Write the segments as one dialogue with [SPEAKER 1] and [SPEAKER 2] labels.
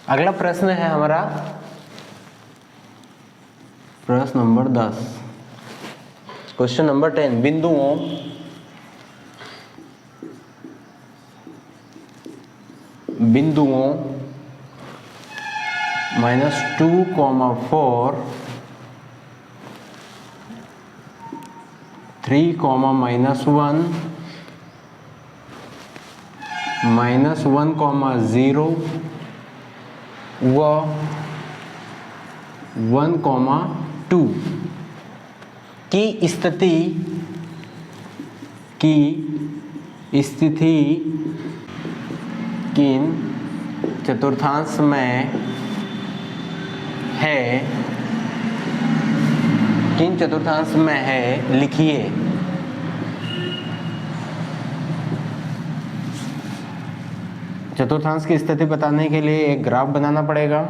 [SPEAKER 1] अगला प्रश्न है हमारा प्रश्न नंबर 10, क्वेश्चन नंबर 10। बिंदुओं -2, 4, 3, -1, -1, 0 व 1, 2 की स्थिति किन चतुर्थांश में है लिखिए। चतुर्थांश की स्थिति बताने के लिए एक ग्राफ बनाना पड़ेगा।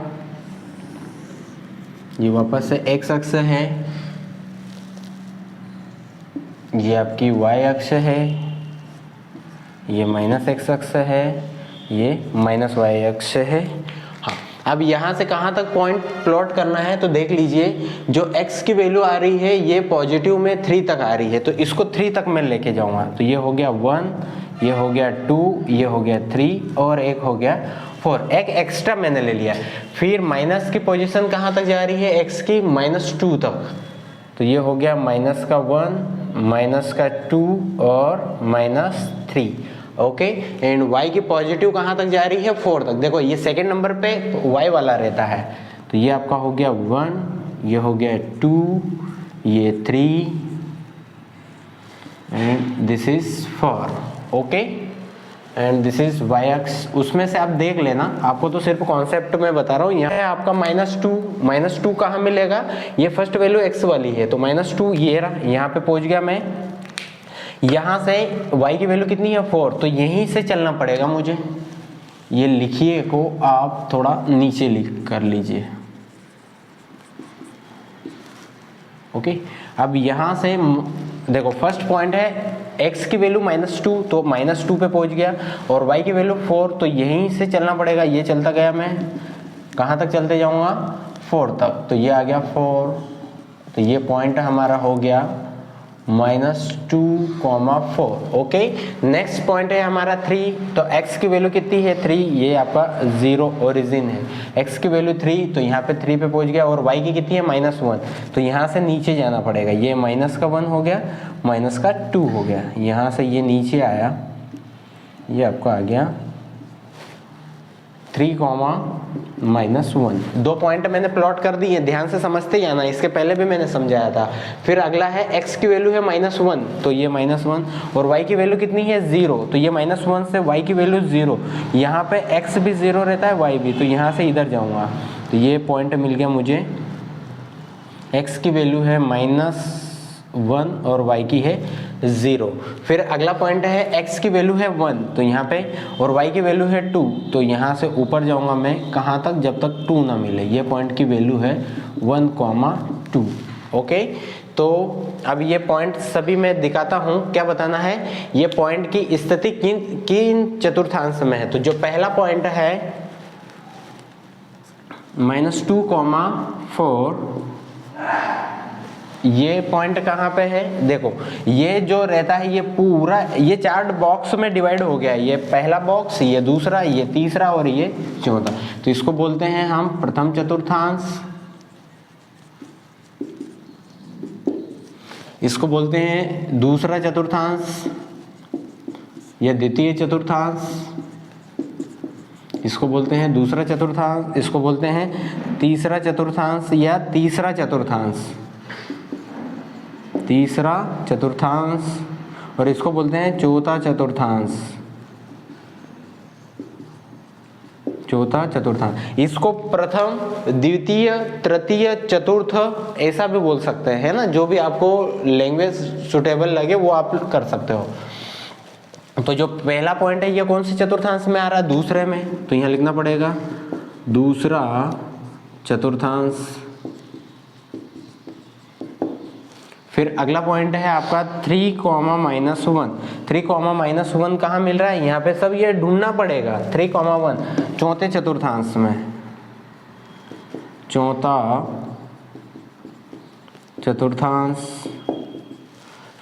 [SPEAKER 1] ये वापस से एक्स अक्ष है, ये आपकी वाई अक्ष है, ये माइनस एक्स अक्ष है, ये माइनस वाई अक्ष है। हाँ, अब यहाँ से कहाँ तक पॉइंट प्लॉट करना है तो देख लीजिए, जो x की वैल्यू आ रही है ये पॉजिटिव में 3 तक आ रही है, तो इसको 3 तक मैं लेके जाऊंगा। तो ये हो गया 1, ये हो गया 2, ये हो गया 3 और एक हो गया 4। एक एक्स्ट्रा मैंने ले लिया। फिर माइनस की पोजीशन कहाँ तक जा रही है x की, -2 तक। तो ये हो गया -1, -2 और -3। ओके, एंड y की पॉजिटिव कहाँ तक जा रही है, 4 तक। देखो ये सेकंड नंबर पे y वाला रहता है, तो ये आपका हो गया 1, ये हो गया 2, ये 3 and this is 4। Okay, and this is y अक्ष। उसमें से आप देख लेना, आपको तो सिर्फ कॉन्सेप्ट में बता रहा हूँ। यहाँ है आपका -2 कहाँ मिलेगा, ये फर्स्ट वैल्यू x वाली है, तो -2 ये रहा, यहाँ पे पहुँच गया मैं। यहाँ से y की वैल्यू कितनी है, 4, तो यहीं से चलना पड़ेगा मुझे। ये लिखिए को आप थोड़ा नीचे लिख कर लीजिए। ओके, अब यहाँ से देखो फर्स्ट पॉइंट है x की वैल्यू -2, तो -2 पे पहुंच गया, और y की वैल्यू 4, तो यहीं से चलना पड़ेगा। ये चलता गया, मैं कहाँ तक चलते जाऊँगा, 4 तक, तो ये आ गया 4। तो ये पॉइंट हमारा हो गया -2, 4। ओके, नेक्स्ट पॉइंट है हमारा 3। तो x की वैल्यू कितनी है, 3, ये आपका 0 ओरिजिन है। x की वैल्यू 3, तो यहाँ पे 3 पे पहुंच गया, और y की कितनी है, -1, तो यहाँ से नीचे जाना पड़ेगा। ये -1 हो गया, -2 हो गया, यहाँ से ये नीचे आया, ये आपका आ गया 3, -1। 2 पॉइंट मैंने प्लॉट कर दिए, ध्यान से समझते ही आना, इसके पहले भी मैंने समझाया था। फिर अगला है x की वैल्यू है -1, तो ये -1, और y की वैल्यू कितनी है, 0, तो ये -1 से y की वैल्यू 0। यहाँ पे x भी 0 रहता है, y भी, तो यहाँ से इधर जाऊँगा, तो ये पॉइंट मिल गया मुझे। x की वैल्यू है -1 और y की है 0। फिर अगला पॉइंट है x की वैल्यू है 1, तो यहाँ पे, और y की वैल्यू है 2, तो यहाँ से ऊपर जाऊँगा मैं, कहाँ तक, जब तक 2 ना मिले। ये पॉइंट की वैल्यू है 1, 2। ओके, तो अब ये पॉइंट सभी मैं दिखाता हूँ। क्या बताना है, ये पॉइंट की स्थिति किन चतुर्थांश में है। तो जो पहला पॉइंट है -2, 4, ये पॉइंट कहाँ पे है, देखो ये जो रहता है, ये पूरा ये चार्ट बॉक्स में डिवाइड हो गया है। ये पहला बॉक्स, ये दूसरा, ये तीसरा और ये चौथा। तो इसको बोलते हैं हम प्रथम चतुर्थांश, इसको बोलते हैं दूसरा चतुर्थांश या द्वितीय चतुर्थांश, इसको बोलते हैं दूसरा चतुर्थांश, इसको बोलते हैं तीसरा चतुर्थांश या तीसरा चतुर्थांश, और इसको बोलते हैं चौथा चतुर्थांश। इसको प्रथम, द्वितीय, तृतीय, चतुर्थ ऐसा भी बोल सकते हैं, है ना। जो भी आपको लैंग्वेज सुटेबल लगे वो आप कर सकते हो। तो जो पहला पॉइंट है ये कौन से चतुर्थांश में आ रहा है, दूसरे में, तो यहाँ लिखना पड़ेगा दूसरा चतुर्थांश। फिर अगला पॉइंट है आपका 3, -1। 3, -1 कहाँ मिल रहा है, यहाँ पे सब ये ढूंढना पड़ेगा। 3, 1 चौथे चतुर्थांश में, चौथा चतुर्थांश।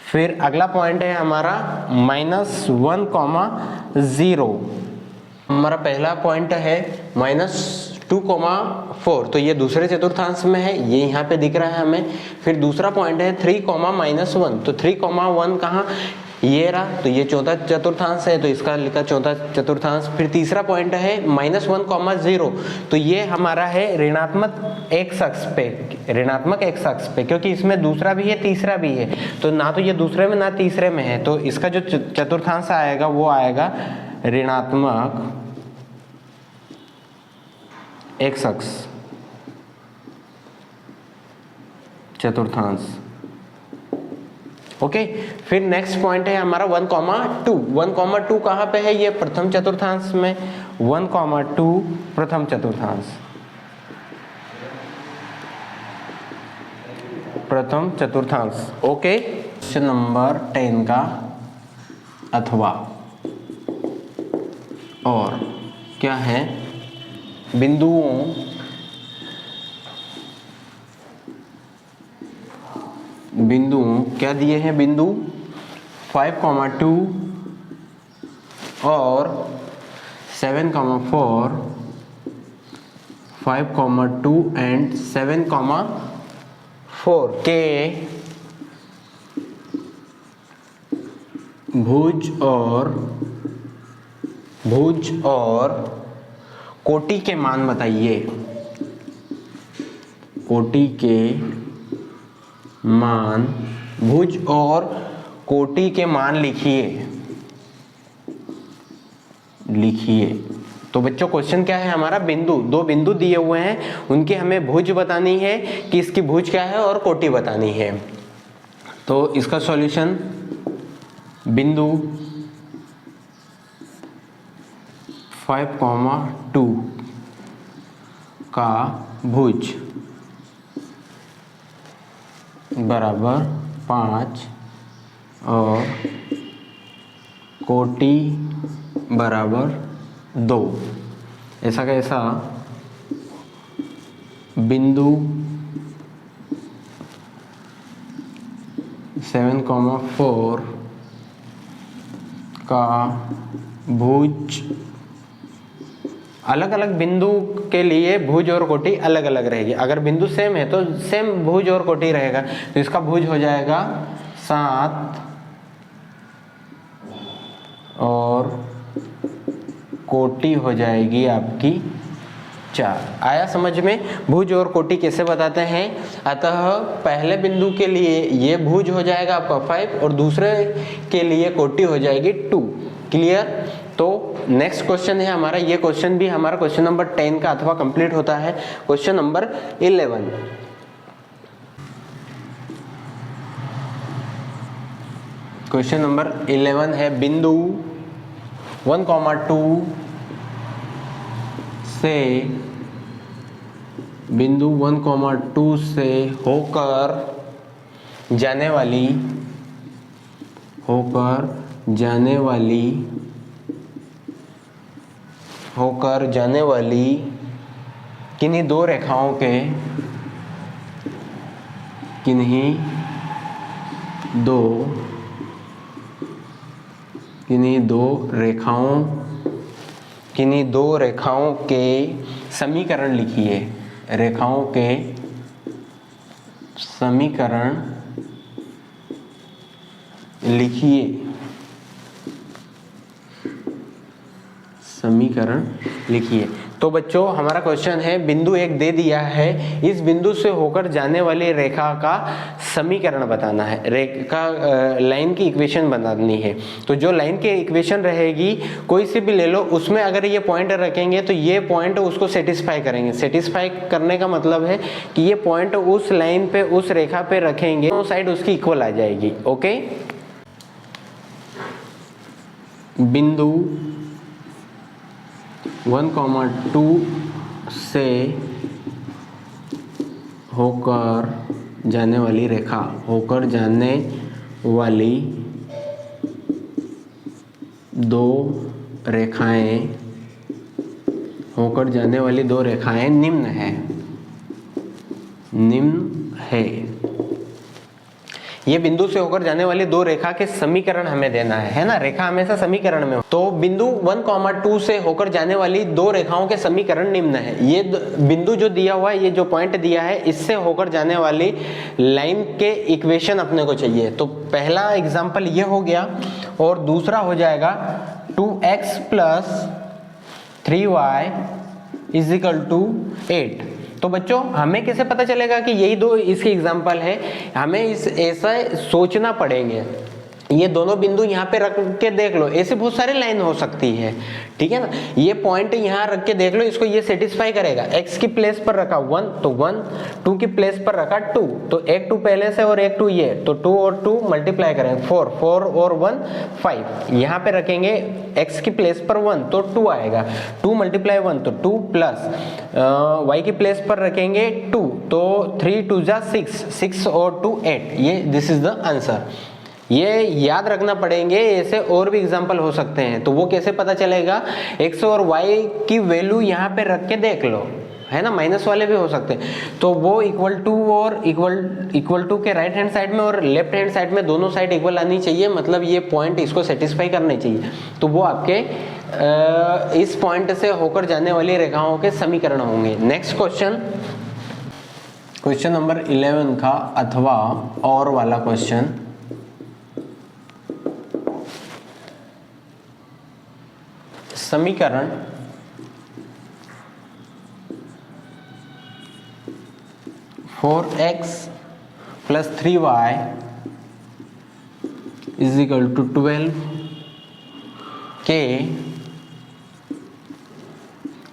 [SPEAKER 1] फिर अगला पॉइंट है हमारा -1,0। हमारा पहला पॉइंट है -2,4, तो ये दूसरे चतुर्थांश में है, ये यहाँ पे दिख रहा है हमें। फिर दूसरा पॉइंट है 3,-1, तो 3,1 कहाँ, ये रहा, तो ये चौथा चतुर्थांश है, तो इसका लिखा चौथा चतुर्थांश। फिर तीसरा पॉइंट है -1,0, तो ये हमारा है ऋणात्मक x अक्ष पे, ऋणात्मक x अक्ष पे, क्योंकि इसमें दूसरा भी है तीसरा भी है, तो ना तो ये दूसरे में ना तीसरे में है, तो इसका जो चतुर्थांश आएगा वो आएगा ऋणात्मक x अक्ष चतुर्थांश। ओके, फिर नेक्स्ट पॉइंट है हमारा 1,2। 1,2 कहाँ पे है, ये प्रथम चतुर्थांश में। 1,2 प्रथम चतुर्थांश, प्रथम चतुर्थांश। ओके, क्वेश्चन नंबर 10 का अथवा और क्या है, बिंदुओं क्या दिए हैं, बिंदु 5,2 और 7,4, 5,2 एंड 7,4 के भुज और कोटि के मान बताइए। कोटि के मान, भुज और कोटि के मान लिखिए। तो बच्चों क्वेश्चन क्या है हमारा, दो बिंदु दिए हुए हैं, उनकी हमें भुज बतानी है कि इसकी भुज क्या है और कोटि बतानी है। तो इसका सॉल्यूशन, बिंदु 5,2 का भुज बराबर 5 और कोटि बराबर 2। ऐसा कैसा, बिंदु 7,4 का भुज, अलग अलग बिंदु के लिए भुज और कोटि अलग अलग रहेगी। अगर बिंदु सेम है तो सेम भुज और कोटि रहेगा, तो इसका भुज हो जाएगा 7 और कोटि हो जाएगी आपकी 4। आया समझ में, भुज और कोटि कैसे बताते हैं। अतः पहले बिंदु के लिए ये भुज हो जाएगा आपका 5 और दूसरे के लिए कोटि हो जाएगी 2। क्लियर। तो नेक्स्ट क्वेश्चन है हमारा, ये क्वेश्चन भी हमारा क्वेश्चन नंबर 10 का अथवा कंप्लीट होता है। क्वेश्चन नंबर 11, क्वेश्चन नंबर 11 है, बिंदु 1,2 से, बिंदु 1,2 से होकर जाने वाली किन्हीं दो रेखाओं के, किन्हीं दो रेखाओं के समीकरण लिखिए। रेखाओं के समीकरण लिखिए। तो बच्चों हमारा क्वेश्चन है, बिंदु एक दे दिया है, इस बिंदु से होकर जाने वाली रेखा का समीकरण बताना है, रेखा लाइन की इक्वेशन बनानी है। तो जो लाइन की इक्वेशन रहेगी कोई सी भी ले लो, उसमें अगर ये पॉइंट रखेंगे तो ये पॉइंट उसको सेटिस्फाई करेंगे। सेटिस्फाई करने का मतलब है कि ये पॉइंट उस लाइन पे, उस रेखा पे रखेंगे तो साइड उसकी इक्वल आ जाएगी। ओके, बिंदु 1,2 से होकर जाने वाली रेखा, होकर जाने वाली दो रेखाएं निम्न है। निम्न है। ये बिंदु से होकर जाने वाली दो रेखा के समीकरण हमें देना है ना, रेखा हमेशा समीकरण में हो। तो बिंदु 1,2 से होकर जाने वाली दो रेखाओं के समीकरण निम्न है। ये बिंदु जो दिया हुआ है, ये जो पॉइंट दिया है, इससे होकर जाने वाली लाइन के इक्वेशन अपने को चाहिए। तो पहला एग्जाम्पल ये हो गया और दूसरा हो जाएगा 2x + 3y = 8। तो बच्चों हमें कैसे पता चलेगा कि यही दो इसके एग्जाम्पल है? हमें ऐसा सोचना पड़ेंगे। ये दोनों बिंदु यहाँ पे रख के देख लो, ऐसे बहुत सारी लाइन हो सकती है, ठीक है ना। ये पॉइंट यहाँ रख के देख लो, इसको ये सेटिस्फाई करेगा। x की प्लेस पर रखा 1 तो 1, 2 की प्लेस पर रखा 2 तो एक 2 पहले से और एक 2 ये, तो 2 और 2 मल्टीप्लाई करेंगे 4, 4 और 1 5। यहाँ पे रखेंगे x की प्लेस पर 1 तो 2 आएगा, 2 × 1 तो 2 प्लस y की प्लेस पर रखेंगे 2 तो 3 2 जा 6, 6 और 2 8। ये दिस इज द आंसर। ये याद रखना पड़ेंगे, ऐसे और भी एग्जाम्पल हो सकते हैं। तो वो कैसे पता चलेगा? x और y की वैल्यू यहाँ पे रख के देख लो, है ना, माइनस वाले भी हो सकते हैं। तो वो =, और इक्वल टू के राइट हैंड साइड में और लेफ्ट हैंड साइड में दोनों साइड इक्वल आनी चाहिए, मतलब ये पॉइंट इसको सेटिस्फाई करने चाहिए। तो वो आपके इस पॉइंट से होकर जाने वाली रेखाओं के समीकरण होंगे। नेक्स्ट क्वेश्चन नंबर 11 का अथवा और वाला क्वेश्चन। समीकरण (4x + 3y = 12)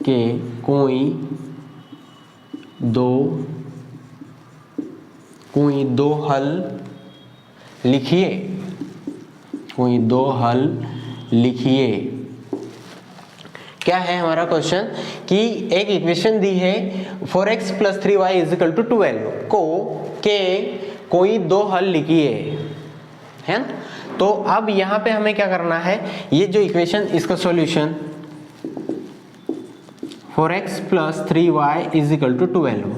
[SPEAKER 1] के कोई दो हल लिखिए। कोई दो हल लिखिए। क्या है हमारा क्वेश्चन कि एक इक्वेशन दी है 4x + 3y = 12 को के कोई दो हल लिखिए, है ना। तो अब यहाँ पे हमें क्या करना है, ये जो इक्वेशन, इसका सॉल्यूशन 4x + 3y = 12।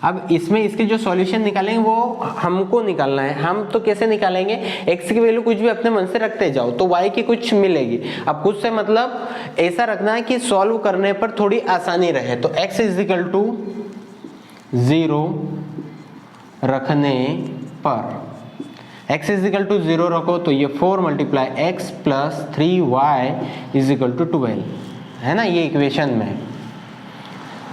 [SPEAKER 1] अब इसमें इसके जो सॉल्यूशन निकालेंगे वो हमको निकालना है। हम तो कैसे निकालेंगे? x की वैल्यू कुछ भी अपने मन से रखते जाओ तो y की कुछ मिलेगी। अब कुछ से मतलब ऐसा रखना है कि सॉल्व करने पर थोड़ी आसानी रहे। तो x = 0 रखने पर, x = 0 रखो तो ये 4 × x + 3y = 12 है ना, ये इक्वेशन में।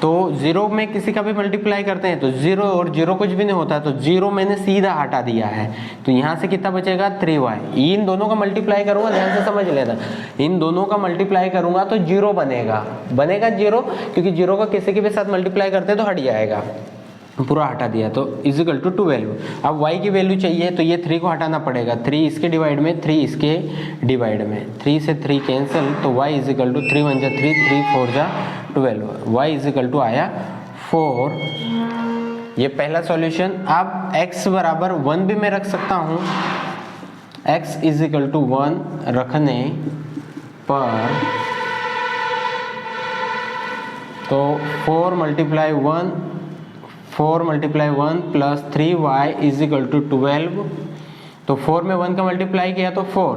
[SPEAKER 1] तो 0 में किसी का भी मल्टीप्लाई करते हैं तो 0 और 0 कुछ भी नहीं होता, तो 0 मैंने सीधा हटा दिया है। तो यहाँ से कितना बचेगा? 3y। इन दोनों का मल्टीप्लाई करूंगा, ध्यान से समझ लेना, इन दोनों का मल्टीप्लाई करूंगा तो 0 बनेगा 0, क्योंकि 0 का किसी के भी साथ मल्टीप्लाई करते हैं तो हट जाएगा, पूरा हटा दिया। तो = 12। अब y की वैल्यू चाहिए तो ये 3 को हटाना पड़ेगा, 3 इसके डिवाइड में, 3 इसके डिवाइड में, 3 से 3 कैंसिल, तो y = 3 × 1 = 3, 3 4 = 12, y = आया 4। ये पहला सॉल्यूशन। अब x = 1 भी मैं रख सकता हूँ, x = 1 रखने पर, तो 4 × 1 + 3y = 12। तो 4 में 1 का मल्टीप्लाई किया तो 4,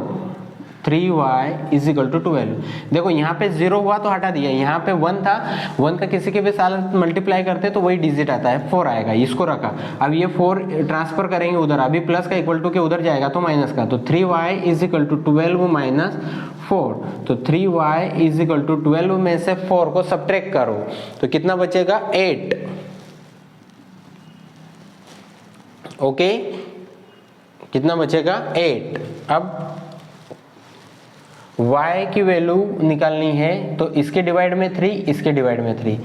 [SPEAKER 1] 3y = 12। देखो यहाँ पे 0 हुआ तो हटा दिया, यहाँ पे 1 था, 1 का किसी के भी साथ मल्टीप्लाई करते तो वही डिजिट आता है, 4 आएगा, इसको रखा। अब ये 4 ट्रांसफर करेंगे उधर, अभी प्लस का इक्वल टू के उधर जाएगा तो माइनस का, तो 3y = 12 - 4। तो 3y = 12 में से 4 को सब्ट्रैक्ट करो तो कितना बचेगा? 8। ओके, कितना बचेगा? 8। अब y की वैल्यू निकालनी है तो इसके डिवाइड में 3, इसके डिवाइड में 3,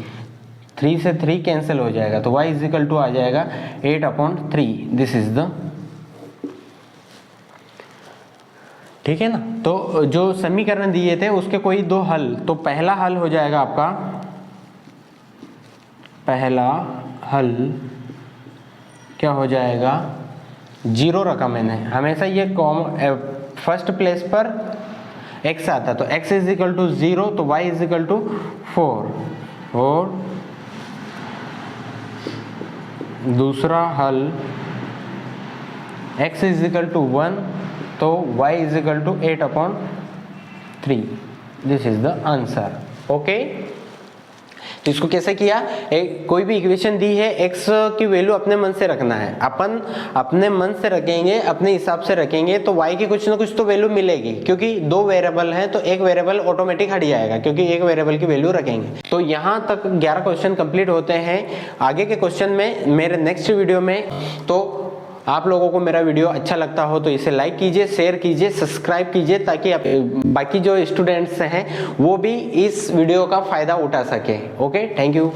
[SPEAKER 1] 3 से 3 कैंसिल हो जाएगा, तो y = आ जाएगा 8/3। दिस इज द, ठीक है ना। तो जो समीकरण दिए थे उसके कोई दो हल, तो पहला हल हो जाएगा आपका, पहला हल क्या हो जाएगा? 0 रखा मैंने, हमेशा ये फर्स्ट प्लेस पर x आता, तो x = 0 तो y = 4 और दूसरा हल x इज इक्वल टू 1 तो y is equal to 8/3, this is the answer. Okay, तो इसको कैसे किया, कोई भी इक्वेशन दी है, x की वैल्यू अपने मन से रखना है, अपन अपने मन से रखेंगे, अपने हिसाब से रखेंगे तो y की कुछ ना कुछ तो वैल्यू मिलेगी, क्योंकि दो वेरिएबल हैं तो एक वेरिएबल ऑटोमेटिक हट जाएगा क्योंकि एक वेरिएबल की वैल्यू रखेंगे। तो यहाँ तक 11 क्वेश्चन कंप्लीट होते हैं। आगे के क्वेश्चन में मेरे नेक्स्ट वीडियो में, तो आप लोगों को मेरा वीडियो अच्छा लगता हो तो इसे लाइक कीजिए, शेयर कीजिए, सब्सक्राइब कीजिए, ताकि बाकी जो स्टूडेंट्स हैं वो भी इस वीडियो का फायदा उठा सके। Okay, thank you.